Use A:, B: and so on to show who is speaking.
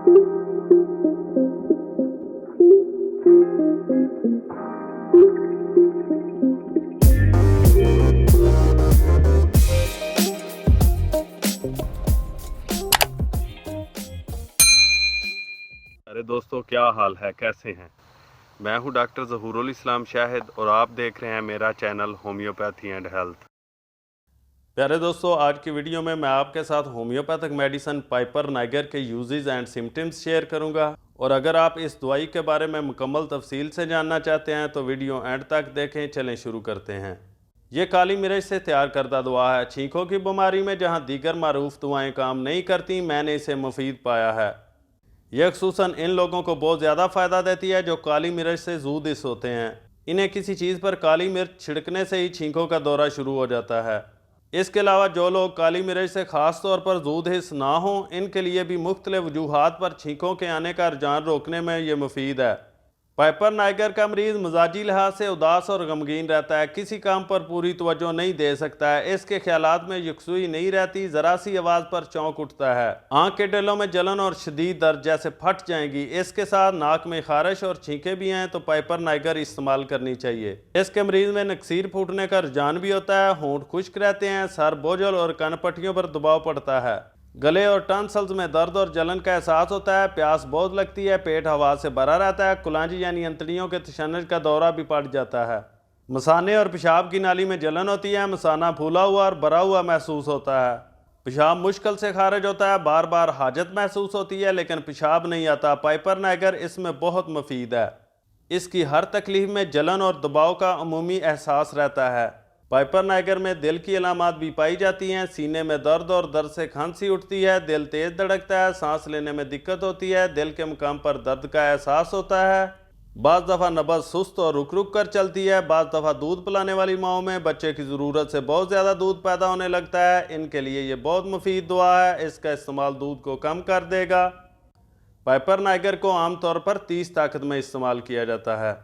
A: अरे दोस्तों, क्या हाल है, कैसे हैं। मैं हूं डॉक्टर ज़हूरुल इस्लाम शाहिद और आप देख रहे हैं मेरा चैनल होम्योपैथी एंड हेल्थ। प्यारे दोस्तों, आज की वीडियो में मैं आपके साथ होम्योपैथिक मेडिसिन पाइपर नाइगर के यूजेस एंड सिम्टम्स शेयर करूंगा। और अगर आप इस दवाई के बारे में मुकम्मल तफसील से जानना चाहते हैं तो वीडियो एंड तक देखें। चलें शुरू करते हैं। ये काली मिर्च से तैयार करदा दवा है। छींकों की बीमारी में जहाँ दीगर मारूफ दवाएँ काम नहीं करती, मैंने इसे मुफीद पाया है। यह ख़ुसूसन इन लोगों को बहुत ज़्यादा फ़ायदा देती है जो काली मिर्च से जूदिस होते हैं। इन्हें किसी चीज़ पर काली मिर्च छिड़कने से ही छींकों का दौरा शुरू हो जाता है। इसके अलावा जो लोग काली मिर्च से ख़ास तौर पर जूदिस ना हों, इनके लिए भी मुख्तलिफ वजूहात पर छींकों के आने का रुझान रोकने में ये मुफीद है। पाइपर नाइगर का मरीज़ मिजाजी लिहाज से उदास और गमगीन रहता है, किसी काम पर पूरी तवज्जो नहीं दे सकता है, इसके ख्यालात में यकसुई नहीं रहती, ज़रा सी आवाज़ पर चौंक उठता है, आंख के डेलों में जलन और शदीद दर्द जैसे फट जाएंगी। इसके साथ नाक में खारिश और छींकें भी हैं तो पाइपर नाइगर इस्तेमाल करनी चाहिए। इसके मरीज़ में नक्सीर फूटने का रुझान भी होता है, होंठ खुश्क रहते हैं, सर बोझल और कनपट्टियों पर दबाव पड़ता है, गले और टॉन्सिल्स में दर्द और जलन का एहसास होता है, प्यास बहुत लगती है, पेट हवा से भरा रहता है, कुलांजी यानी अंतड़ियों के तशन्नुज का दौरा भी पड़ जाता है, मसाने और पेशाब की नाली में जलन होती है, मसाना फूला हुआ और भरा हुआ महसूस होता है, पेशाब मुश्किल से खारिज होता है, बार बार हाजत महसूस होती है लेकिन पेशाब नहीं आता। पाइपर नाइगर इसमें बहुत मुफीद है। इसकी हर तकलीफ में जलन और दबाव का अमूमी एहसास रहता है। पाइपर नाइगर में दिल की अलामात भी पाई जाती हैं। सीने में दर्द और दर्द से खांसी उठती है, दिल तेज धड़कता है, सांस लेने में दिक्कत होती है, दिल के मुकाम पर दर्द का एहसास होता है, बाज़ दफ़ा नब्ज़ सुस्त और रुक रुक कर चलती है, बाज़ दफ़ा दूध पिलाने वाली माओं में बच्चे की ज़रूरत से बहुत ज़्यादा दूध पैदा होने लगता है। इनके लिए ये बहुत मुफीद दवा है, इसका इस्तेमाल दूध को कम कर देगा। पाइपर नाइगर को आमतौर पर 30 ताकत में इस्तेमाल किया जाता है।